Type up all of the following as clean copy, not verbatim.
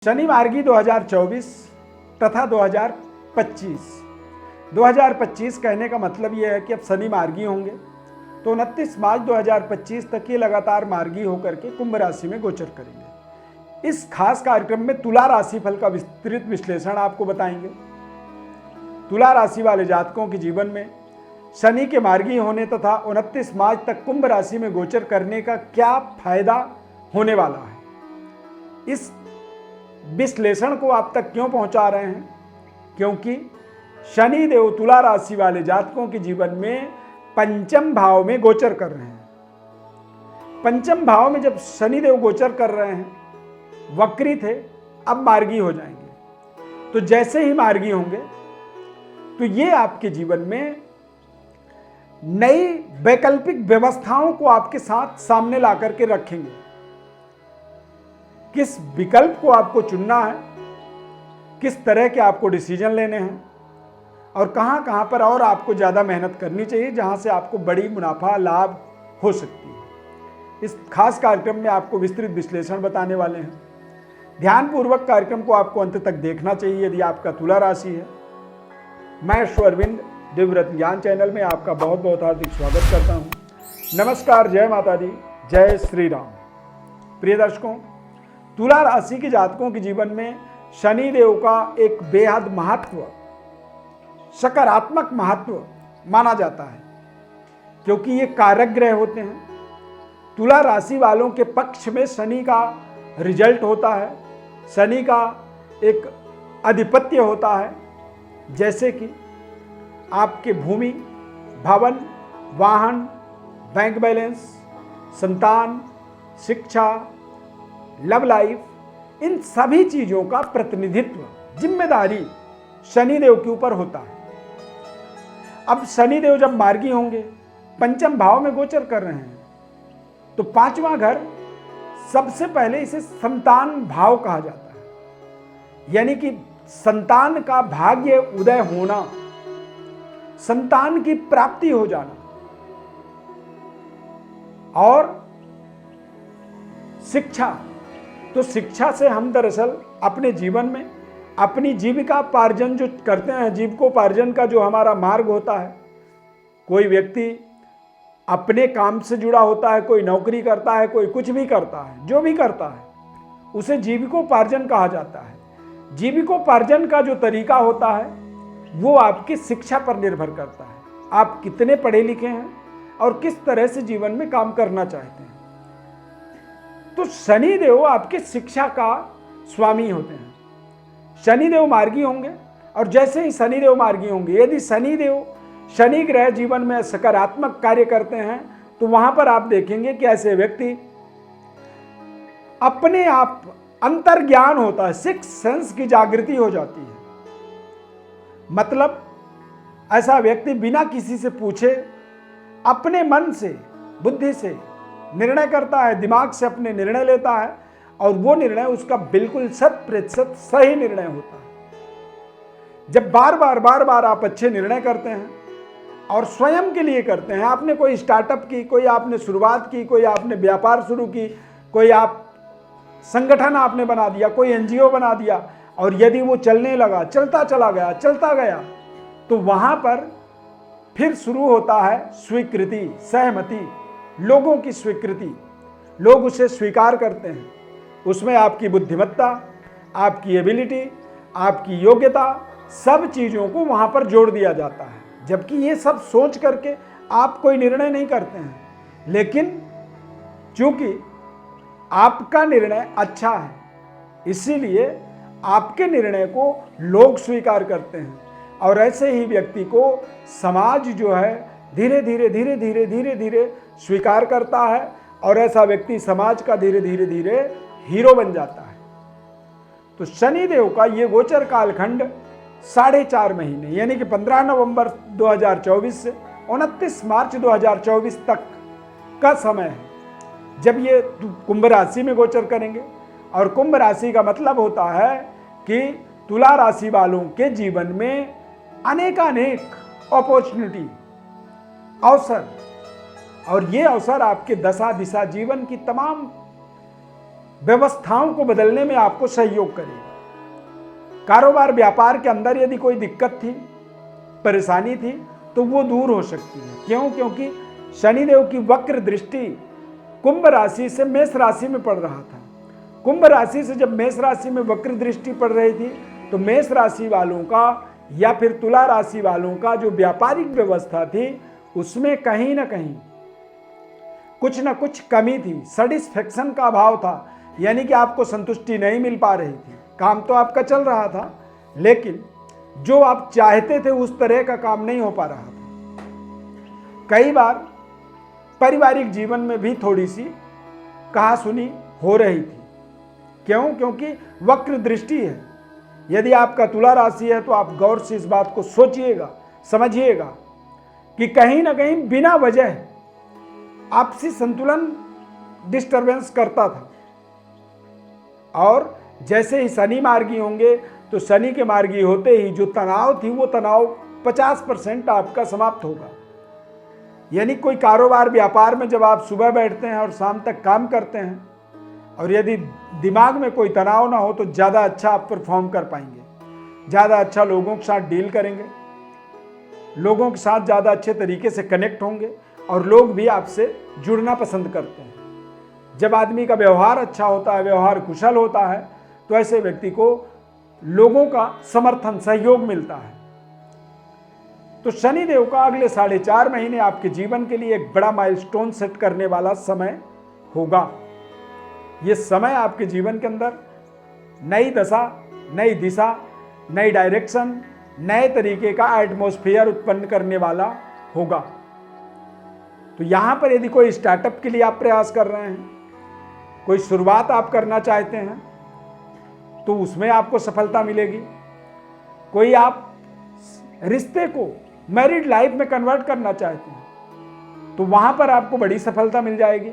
शनि मार्गी 2024 तथा 2025। 2025 कहने का मतलब यह है कि अब शनि मार्गी होंगे तो 29 मार्च 2025 तक ये लगातार मार्गी होकर के कुंभ राशि में गोचर करेंगे। इस खास कार्यक्रम में तुला राशि फल का विस्तृत विश्लेषण आपको बताएंगे। तुला राशि वाले जातकों के जीवन में शनि के मार्गी होने तथा 29 मार्च तक कुंभ राशि में गोचर करने का क्या फायदा होने वाला है, इस विश्लेषण को आप तक क्यों पहुंचा रहे हैं, क्योंकि शनि देव तुला राशि वाले जातकों के जीवन में पंचम भाव में गोचर कर रहे हैं। पंचम भाव में जब शनि देव गोचर कर रहे हैं, वक्री थे अब मार्गी हो जाएंगे। तो जैसे ही मार्गी होंगे तो ये आपके जीवन में नई वैकल्पिक व्यवस्थाओं को आपके साथ सामने ला करके रखेंगे। किस विकल्प को आपको चुनना है, किस तरह के आपको डिसीजन लेने हैं और कहां कहां पर और आपको ज़्यादा मेहनत करनी चाहिए जहां से आपको बड़ी मुनाफा लाभ हो सकती है। इस खास कार्यक्रम में आपको विस्तृत विश्लेषण बताने वाले हैं। ध्यानपूर्वक कार्यक्रम को आपको अंत तक देखना चाहिए यदि आपका तुला राशि है। मैं अरविंद दिव्यव्रत ज्ञान चैनल में आपका बहुत बहुत हार्दिक स्वागत करता हूं। नमस्कार, जय माता दी, जय श्री राम। प्रिय दर्शकों, तुला राशि के जातकों के जीवन में शनि देव का एक बेहद महत्व, सकारात्मक महत्व माना जाता है, क्योंकि ये कारक ग्रह होते हैं। तुला राशि वालों के पक्ष में शनि का रिजल्ट होता है, शनि का एक आधिपत्य होता है, जैसे कि आपके भूमि, भवन, वाहन, बैंक बैलेंस, संतान, शिक्षा, लव लाइफ, इन सभी चीजों का प्रतिनिधित्व, जिम्मेदारी शनिदेव के ऊपर होता है। अब शनिदेव जब मार्गी होंगे, पंचम भाव में गोचर कर रहे हैं, तो पांचवा घर सबसे पहले इसे संतान भाव कहा जाता है, यानी कि संतान का भाग्य उदय होना, संतान की प्राप्ति हो जाना। और शिक्षा, तो शिक्षा से हम दरअसल अपने जीवन में अपनी जीविकापार्जन जो करते हैं, जीविकोपार्जन का जो हमारा मार्ग होता है, कोई व्यक्ति अपने काम से जुड़ा होता है, कोई नौकरी करता है, कोई कुछ भी करता है, जो भी करता है उसे जीविकोपार्जन कहा जाता है। जीविकोपार्जन का जो तरीका होता है वो आपकी शिक्षा पर निर्भर करता है, आप कितने पढ़े लिखे हैं और किस तरह से जीवन में काम करना चाहते हैं। तो शनि देव आपके शिक्षा का स्वामी होते हैं। शनि देव मार्गी होंगे और जैसे ही शनि देव मार्गी होंगे, यदि शनि देव, शनि ग्रह जीवन में सकारात्मक कार्य करते हैं, तो वहां पर आप देखेंगे कि ऐसे व्यक्ति अपने आप अंतर्ज्ञान होता है, सिक्स सेंस की जागृति हो जाती है। मतलब ऐसा व्यक्ति बिना किसी से पूछे अपने मन से, बुद्धि से निर्णय करता है, दिमाग से अपने निर्णय लेता है और वो निर्णय उसका बिल्कुल 100% सही निर्णय होता है। जब बार बार आप अच्छे निर्णय करते हैं और स्वयं के लिए करते हैं, आपने कोई स्टार्टअप की, कोई आपने शुरुआत की, कोई आपने व्यापार शुरू की, कोई आप संगठन आपने बना दिया, कोई एनजीओ बना दिया, और यदि वो चलने लगा, चलता चला गया, चलता गया, तो वहां पर फिर शुरू होता है स्वीकृति, सहमति, लोगों की स्वीकृति। लोग उसे स्वीकार करते हैं, उसमें आपकी बुद्धिमत्ता, आपकी एबिलिटी, आपकी योग्यता, सब चीज़ों को वहां पर जोड़ दिया जाता है। जबकि ये सब सोच करके आप कोई निर्णय नहीं करते हैं, लेकिन चूंकि आपका निर्णय अच्छा है, इसीलिए आपके निर्णय को लोग स्वीकार करते हैं और ऐसे ही व्यक्ति को समाज जो है धीरे धीरे स्वीकार करता है और ऐसा व्यक्ति समाज का धीरे धीरे हीरो बन जाता है। तो शनि देव का ये गोचर कालखंड 4.5 महीने, यानी कि 15 नवंबर 2024 से 29 मार्च 2024 तक का समय है, जब ये कुंभ राशि में गोचर करेंगे। और कुंभ राशि का मतलब होता है कि तुला राशि वालों के जीवन में अनेकानेक अपॉर्चुनिटी, अवसर, और ये अवसर आपके दशा दिशा जीवन की तमाम व्यवस्थाओं को बदलने में आपको सहयोग करेगा। कारोबार व्यापार के अंदर यदि कोई दिक्कत थी, परेशानी थी, तो वो दूर हो सकती है। क्यों? क्योंकि शनिदेव की वक्र दृष्टि कुंभ राशि से मेष राशि में पड़ रहा था। कुंभ राशि से जब मेष राशि में वक्र दृष्टि पड़ रही थी, तो मेष राशि वालों का या फिर तुला राशि वालों का जो व्यापारिक व्यवस्था थी, उसमें कहीं ना कहीं कुछ ना कुछ कमी थी, सेटिस्फेक्शन का अभाव था। यानी कि आपको संतुष्टि नहीं मिल पा रही थी। काम तो आपका चल रहा था, लेकिन जो आप चाहते थे उस तरह का काम नहीं हो पा रहा था। कई बार पारिवारिक जीवन में भी थोड़ी सी कहासुनी हो रही थी। क्यों? क्योंकि वक्र दृष्टि है। यदि आपका तुला राशि है तो आप गौर से इस बात को सोचिएगा, समझिएगा कि कहीं ना कहीं बिना वजह आपसी संतुलन डिस्टरबेंस करता था। और जैसे ही शनि मार्गी होंगे, तो शनि के मार्गी होते ही जो तनाव थी, वो तनाव 50% आपका समाप्त होगा। यानी कोई कारोबार व्यापार में जब आप सुबह बैठते हैं और शाम तक काम करते हैं, और यदि दिमाग में कोई तनाव ना हो, तो ज़्यादा अच्छा आप परफॉर्म कर पाएंगे, ज़्यादा अच्छा लोगों के साथ डील करेंगे, लोगों के साथ ज़्यादा अच्छे तरीके से कनेक्ट होंगे, और लोग भी आपसे जुड़ना पसंद करते हैं। जब आदमी का व्यवहार अच्छा होता है, व्यवहार कुशल होता है, तो ऐसे व्यक्ति को लोगों का समर्थन, सहयोग मिलता है। तो शनिदेव का अगले 4.5 महीने आपके जीवन के लिए एक बड़ा माइलस्टोन सेट करने वाला समय होगा। ये समय आपके जीवन के अंदर नई दशा, नई दिशा, नई डायरेक्शन, नए तरीके का एटमॉस्फेयर उत्पन्न करने वाला होगा। तो यहां पर यदि कोई स्टार्टअप के लिए आप प्रयास कर रहे हैं, कोई शुरुआत आप करना चाहते हैं, तो उसमें आपको सफलता मिलेगी। कोई आप रिश्ते को मैरिड लाइफ में कन्वर्ट करना चाहते हैं, तो वहां पर आपको बड़ी सफलता मिल जाएगी।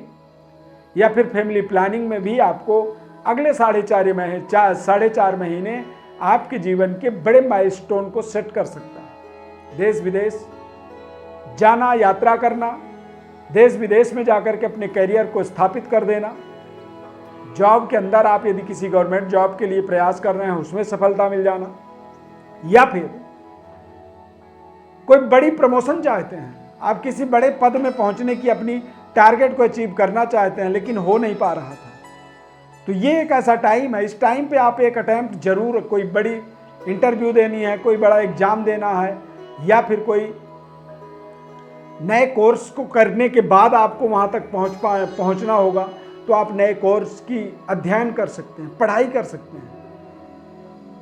या फिर फैमिली प्लानिंग में भी आपको अगले 4.5 महीने आपके जीवन के बड़े माइलस्टोन को सेट कर सकता है। देश विदेश जाना, यात्रा करना, देश विदेश में जाकर के अपने करियर को स्थापित कर देना, जॉब के अंदर आप यदि किसी गवर्नमेंट जॉब के लिए प्रयास कर रहे हैं, उसमें सफलता मिल जाना, या फिर कोई बड़ी प्रमोशन चाहते हैं, आप किसी बड़े पद में पहुंचने की अपनी टारगेट को अचीव करना चाहते हैं, लेकिन हो नहीं पा रहा था, तो ये एक ऐसा टाइम है। इस टाइम पे आप एक अटेम्प्ट जरूर, कोई बड़ी इंटरव्यू देनी है, कोई बड़ा एग्जाम देना है, या फिर कोई नए कोर्स को करने के बाद आपको वहां तक पहुंचना होगा, तो आप नए कोर्स की अध्ययन कर सकते हैं, पढ़ाई कर सकते हैं,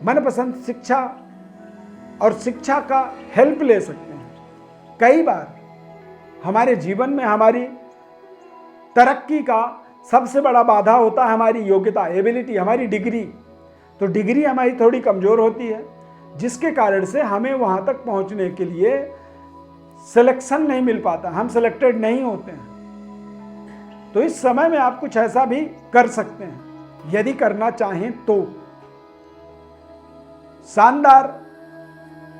मनपसंद शिक्षा और शिक्षा का हेल्प ले सकते हैं। कई बार हमारे जीवन में हमारी तरक्की का सबसे बड़ा बाधा होता है हमारी योग्यता, एबिलिटी, हमारी डिग्री। तो डिग्री हमारी थोड़ी कमजोर होती है, जिसके कारण से हमें वहां तक पहुंचने के लिए सिलेक्शन नहीं मिल पाता, हम सिलेक्टेड नहीं होते हैं। तो इस समय में आप कुछ ऐसा भी कर सकते हैं, यदि करना चाहें तो। शानदार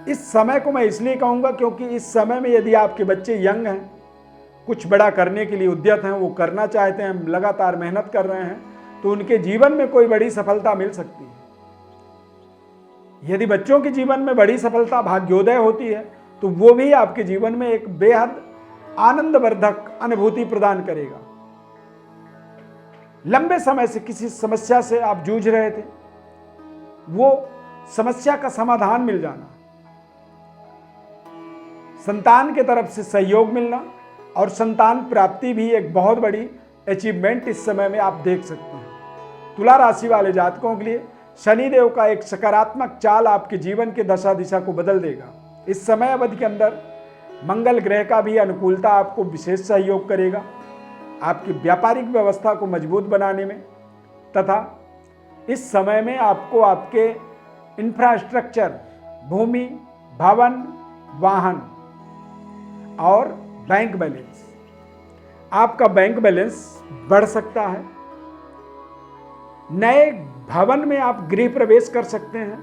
इस समय को मैं इसलिए कहूंगा क्योंकि इस समय में यदि आपके बच्चे यंग हैं, कुछ बड़ा करने के लिए उद्यत हैं, वो करना चाहते हैं, लगातार मेहनत कर रहे हैं, तो उनके जीवन में कोई बड़ी सफलता मिल सकती है। यदि बच्चों के जीवन में बड़ी सफलता, भाग्योदय होती है, तो वो भी आपके जीवन में एक बेहद आनंदवर्धक अनुभूति प्रदान करेगा। लंबे समय से किसी समस्या से आप जूझ रहे थे, वो समस्या का समाधान मिल जाना, संतान के तरफ से सहयोग मिलना और संतान प्राप्ति भी एक बहुत बड़ी अचीवमेंट इस समय में आप देख सकते हैं। तुला राशि वाले जातकों के लिए शनिदेव का एक सकारात्मक चाल आपके जीवन के दशा दिशा को बदल देगा। इस समय अवधि के अंदर मंगल ग्रह का भी अनुकूलता आपको विशेष सहयोग करेगा, आपकी व्यापारिक व्यवस्था को मजबूत बनाने में, तथा इस समय में आपको आपके इंफ्रास्ट्रक्चर, भूमि, भवन, वाहन और बैंक बैलेंस, आपका बैंक बैलेंस बढ़ सकता है। नए भवन में आप गृह प्रवेश कर सकते हैं,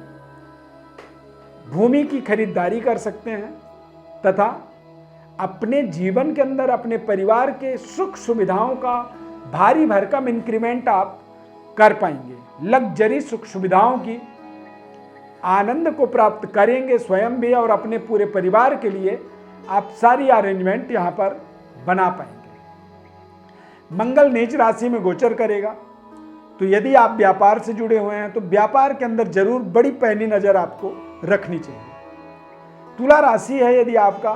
भूमि की खरीदारी कर सकते हैं, तथा अपने जीवन के अंदर अपने परिवार के सुख सुविधाओं का भारी भरकम इंक्रीमेंट आप कर पाएंगे। लग्जरी सुख सुविधाओं की आनंद को प्राप्त करेंगे स्वयं भी और अपने पूरे परिवार के लिए आप सारी अरेंजमेंट यहाँ पर बना पाएंगे। मंगल नीच राशि में गोचर करेगा, तो यदि आप व्यापार से जुड़े हुए हैं तो व्यापार के अंदर जरूर बड़ी पैनी नजर आपको रखनी चाहिए। तुला राशि है यदि आपका,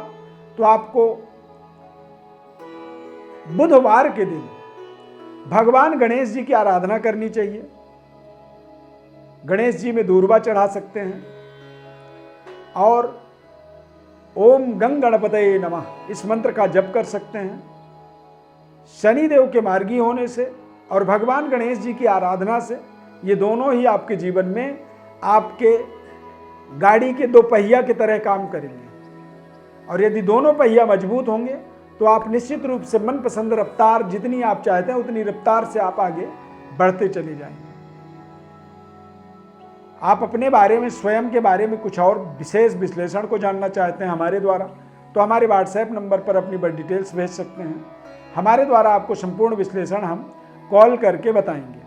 तो आपको बुधवार के दिन भगवान गणेश जी की आराधना करनी चाहिए। गणेश जी में दूर्वा चढ़ा सकते हैं और ओम गंग गणपतये नमः इस मंत्र का जप कर सकते हैं। शनिदेव के मार्गी होने से और भगवान गणेश जी की आराधना से ये दोनों ही आपके जीवन में आपके गाड़ी के दो पहिया की तरह काम करेंगे। और यदि दोनों पहिया मजबूत होंगे तो आप निश्चित रूप से मनपसंद रफ्तार जितनी आप चाहते हैं उतनी रफ्तार से आप आगे बढ़ते चले जाएंगे। आप अपने बारे में, स्वयं के बारे में कुछ और विशेष विश्लेषण को जानना चाहते हैं हमारे द्वारा, तो हमारे व्हाट्सएप नंबर पर अपनी बड़ी डिटेल्स भेज सकते हैं। हमारे द्वारा आपको संपूर्ण विश्लेषण हम कॉल करके बताएंगे।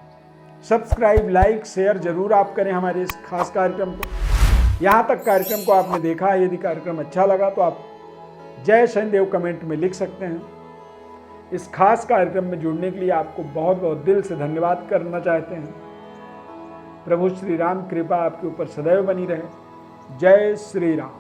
सब्सक्राइब, लाइक, शेयर जरूर आप करें हमारे इस खास कार्यक्रम को। यहाँ तक कार्यक्रम को आपने देखा है, यदि कार्यक्रम अच्छा लगा तो आप जय शनिदेव कमेंट में लिख सकते हैं। इस खास कार्यक्रम में जुड़ने के लिए आपको बहुत बहुत दिल से धन्यवाद करना चाहते हैं। प्रभु श्री राम कृपा आपके ऊपर सदैव बनी रहे। जय श्री राम।